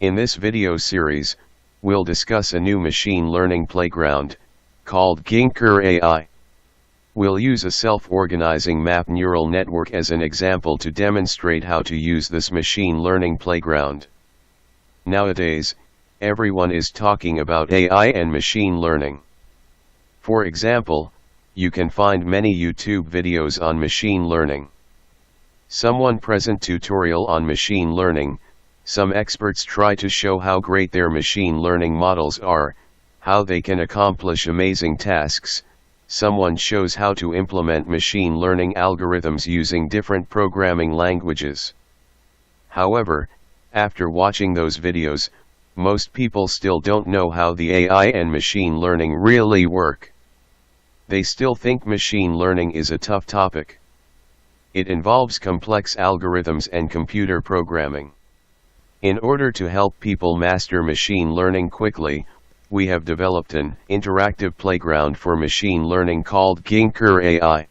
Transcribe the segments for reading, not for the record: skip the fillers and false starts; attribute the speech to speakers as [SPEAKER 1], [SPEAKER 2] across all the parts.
[SPEAKER 1] In this video series, we'll discuss a new machine learning playground, called Ginker AI. We'll use a self-organizing map neural network as an example to demonstrate how to use this machine learning playground. Nowadays, everyone is talking about AI and machine learning. For example, you can find many YouTube videos on machine learning. Someone present tutorial on machine learning. Some experts try to show how great their machine learning models are, how they can accomplish amazing tasks. Someone shows how to implement machine learning algorithms using different programming languages. However, after watching those videos, most people still don't know how the AI and machine learning really work. They still think machine learning is a tough topic. It involves complex algorithms and computer programming. In order to help people master machine learning quickly, we have developed an interactive playground for machine learning called Ginker AI.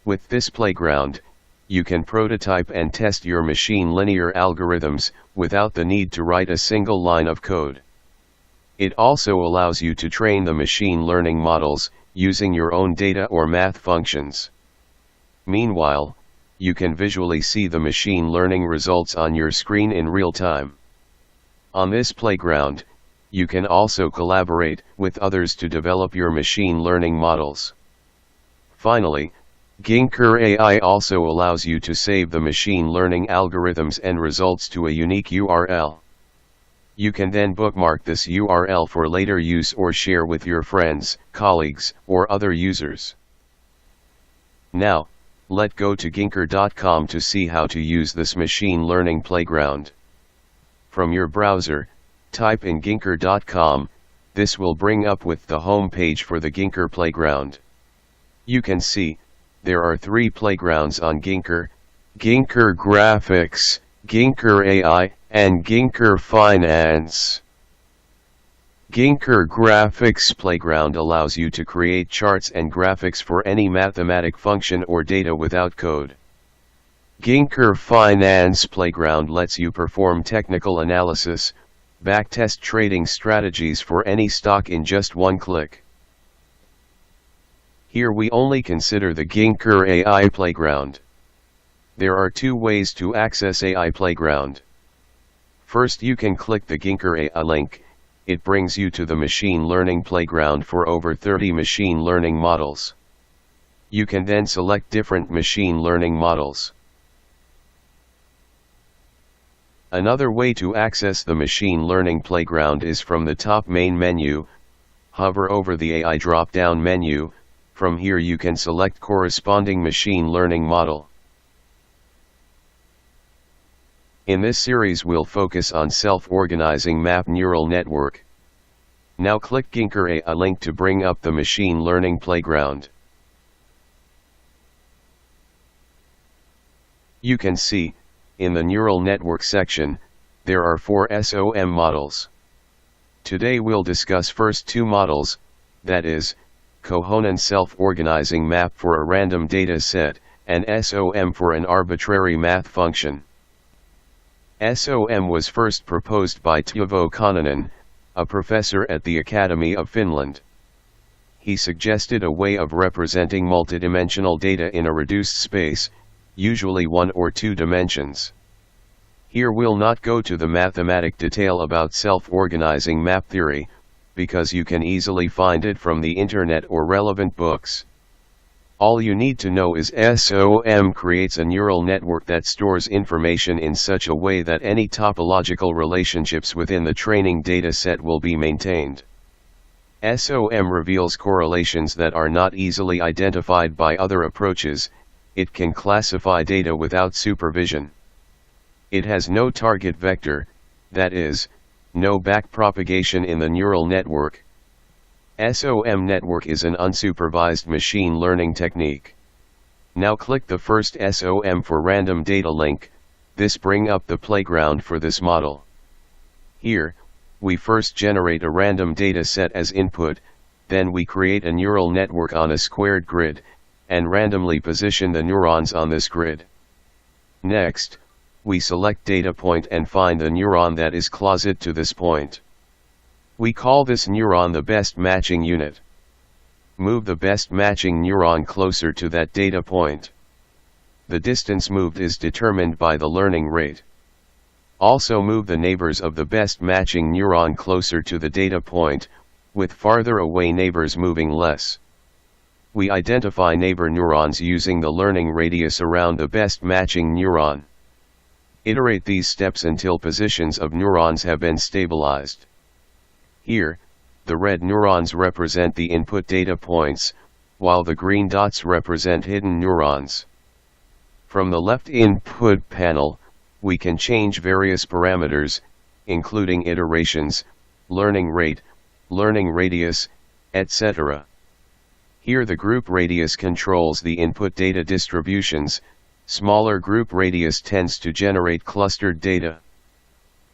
[SPEAKER 1] With this playground, you can prototype and test your machine linear algorithms without the need to write a single line of code. It also allows you to train the machine learning models using your own data or math functions. Meanwhile, you can visually see the machine learning results on your screen in real time. On this playground, you can also collaborate with others to develop your machine learning models. Finally, Ginker AI also allows you to save the machine learning algorithms and results to a unique URL. You can then bookmark this URL for later use or share with your friends, colleagues, or other users. Now, let's go to ginker.com to see how to use this machine learning playground. From your browser, type in ginker.com, this will bring up with the home page for the Ginker playground. You can see, there are 3 playgrounds on Ginker: Ginker Graphics, Ginker AI, and Ginker Finance. Ginker Graphics Playground allows you to create charts and graphics for any mathematic function or data without code. Ginker Finance Playground lets you perform technical analysis, backtest trading strategies for any stock in just one click. Here we only consider the Ginker AI Playground. There are 2 ways to access AI Playground. First, you can click the Ginker AI link. It brings you to the machine learning playground for over 30 machine learning models. You can then select different machine learning models. Another way to access the machine learning playground is from the top main menu. Hover over the AI drop-down menu. From here you can select corresponding machine learning model. In this series we'll focus on self-organizing map neural network. Now click Ginker AI link to bring up the machine learning playground. You can see, in the neural network section, there are 4 SOM models. Today we'll discuss first 2 models, that is, Cohonan self-organizing map for a random data set, and SOM for an arbitrary math function. SOM was first proposed by Teuvo Kananen, a professor at the Academy of Finland. He suggested a way of representing multidimensional data in a reduced space, usually 1 or 2 dimensions. Here we'll not go to the mathematic detail about self-organizing map theory, because you can easily find it from the internet or relevant books. All you need to know is SOM creates a neural network that stores information in such a way that any topological relationships within the training data set will be maintained. SOM reveals correlations that are not easily identified by other approaches. It can classify data without supervision. It has no target vector, that is, no backpropagation in the neural network. SOM network is an unsupervised machine learning technique. Now click the first SOM for random data link. This bring up the playground for this model. Here, we first generate a random data set as input, then we create a neural network on a squared grid, and randomly position the neurons on this grid. Next, we select data point and find the neuron that is closest to this point. We call this neuron the best matching unit. Move the best matching neuron closer to that data point. The distance moved is determined by the learning rate. Also move the neighbors of the best matching neuron closer to the data point, with farther away neighbors moving less. We identify neighbor neurons using the learning radius around the best matching neuron. Iterate these steps until positions of neurons have been stabilized. Here, the red neurons represent the input data points, while the green dots represent hidden neurons. From the left input panel, we can change various parameters, including iterations, learning rate, learning radius, etc. Here the group radius controls the input data distributions. Smaller group radius tends to generate clustered data.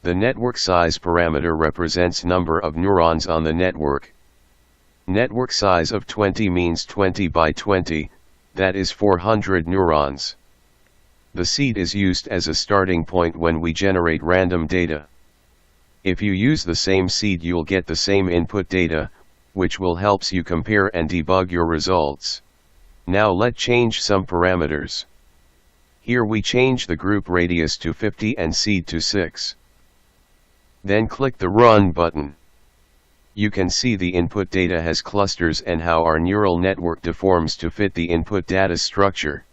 [SPEAKER 1] The network size parameter represents number of neurons on the network. Network size of 20 means 20 by 20, that is 400 neurons. The seed is used as a starting point when we generate random data. If you use the same seed, you'll get the same input data, which will helps you compare and debug your results. Now let's change some parameters. Here we change the group radius to 50 and seed to 6. Then click the Run button. You can see the input data has clusters and how our neural network deforms to fit the input data structure.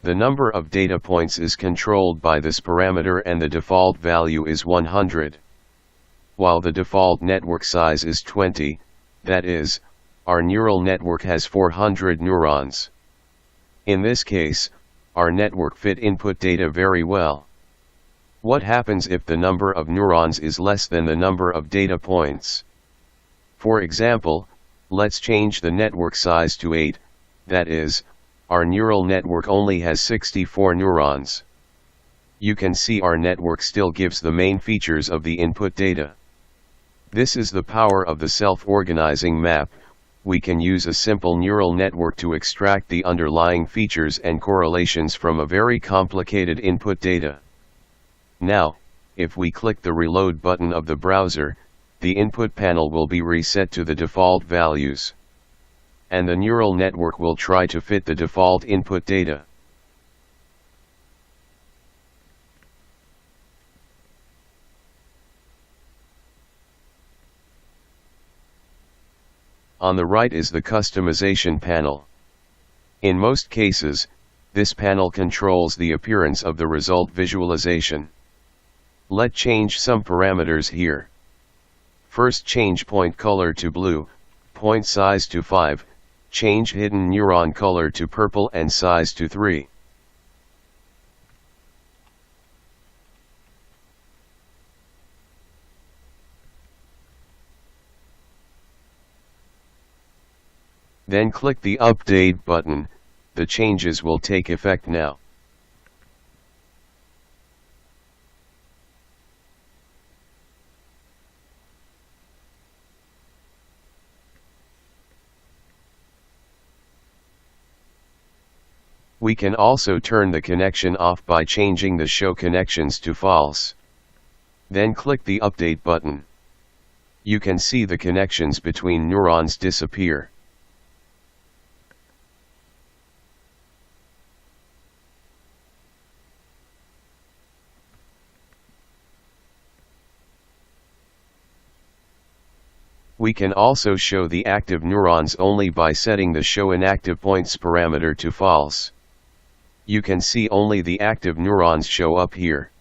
[SPEAKER 1] The number of data points is controlled by this parameter and the default value is 100. While the default network size is 20, that is, our neural network has 400 neurons. In this case, our network fit input data very well. What happens if the number of neurons is less than the number of data points? For example, let's change the network size to 8, that is, our neural network only has 64 neurons. You can see our network still gives the main features of the input data. This is the power of the self-organizing map. We can use a simple neural network to extract the underlying features and correlations from a very complicated input data. Now, if we click the Reload button of the browser, the input panel will be reset to the default values. And the neural network will try to fit the default input data. On the right is the customization panel. In most cases, this panel controls the appearance of the result visualization. Let's change some parameters here. First, change point color to blue, point size to 5, change hidden neuron color to purple and size to 3. Then click the Update button. The changes will take effect now. We can also turn the connection off by changing the Show Connections to False. Then click the Update button. You can see the connections between neurons disappear. We can also show the active neurons only by setting the Show Inactive Points parameter to False. You can see only the active neurons show up here.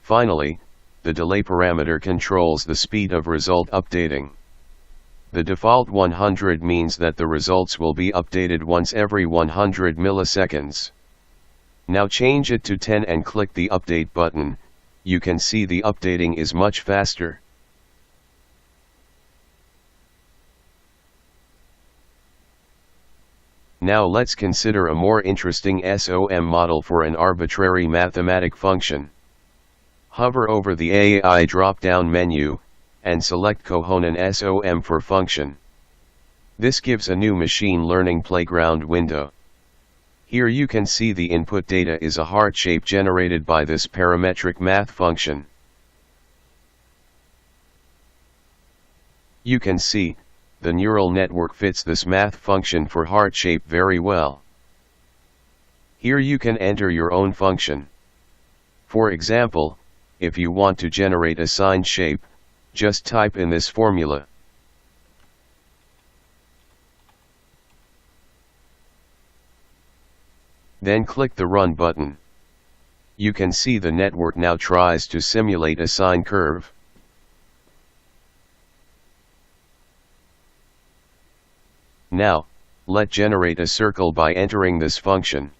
[SPEAKER 1] Finally, the delay parameter controls the speed of result updating. The default 100 means that the results will be updated once every 100 milliseconds. Now change it to 10 and click the Update button. You can see the updating is much faster. Now let's consider a more interesting SOM model for an arbitrary mathematic function. Hover over the AI drop-down menu, and select Cohonan SOM for function. This gives a new machine learning playground window. Here you can see the input data is a heart shape generated by this parametric math function. You can see, the neural network fits this math function for heart shape very well. Here you can enter your own function. For example, if you want to generate a sine shape, just type in this formula. Then click the Run button. You can see the network now tries to simulate a sine curve. Now, let's generate a circle by entering this function.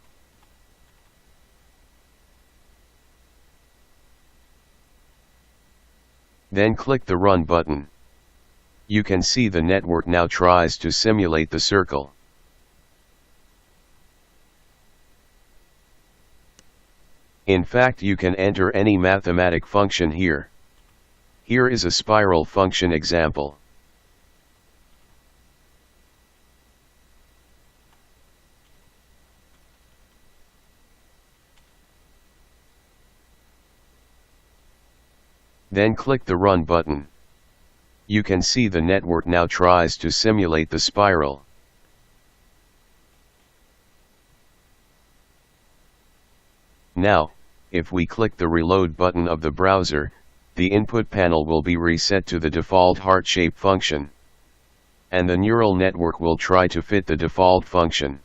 [SPEAKER 1] Then click the Run button. You can see the network now tries to simulate the circle. In fact, you can enter any mathematic function here. Here is a spiral function example. Then click the Run button. You can see the network now tries to simulate the spiral. Now, if we click the Reload button of the browser, the input panel will be reset to the default heart shape function. And the neural network will try to fit the default function.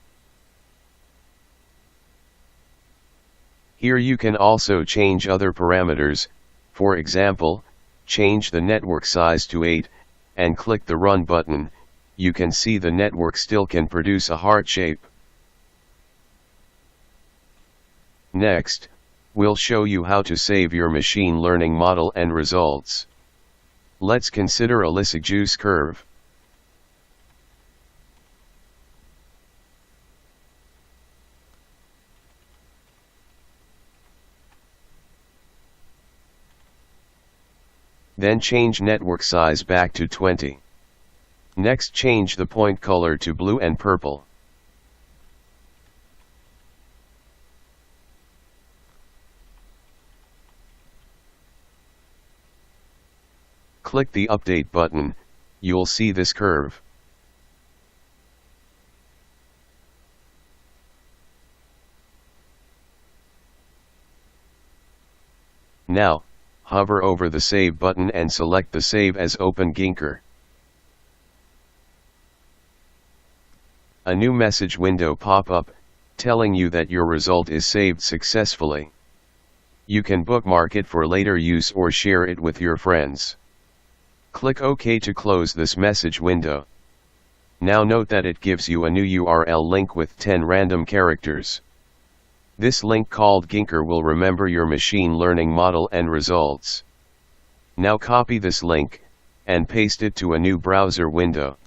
[SPEAKER 1] Here you can also change other parameters. For example, change the network size to 8, and click the Run button. You can see the network still can produce a heart shape. Next, we'll show you how to save your machine learning model and results. Let's consider a Lissajous curve. Then change network size back to 20. Next, change the point color to blue and purple. Click the Update button, you'll see this curve. Now, hover over the Save button and select the Save as Open Ginker. A new message window pop up, telling you that your result is saved successfully. You can bookmark it for later use or share it with your friends. Click OK to close this message window. Now note that it gives you a new URL link with 10 random characters. This link called Ginker will remember your machine learning model and results. Now copy this link, and paste it to a new browser window.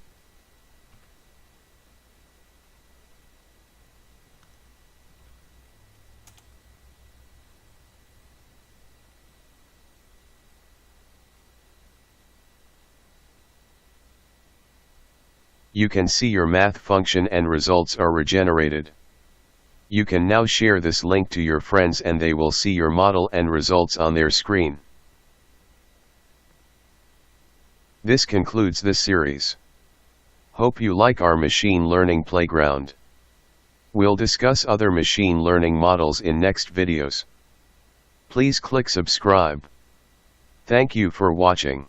[SPEAKER 1] You can see your math function and results are regenerated. You can now share this link to your friends and they will see your model and results on their screen. This concludes this series. Hope you like our machine learning playground. We'll discuss other machine learning models in next videos. Please click subscribe. Thank you for watching.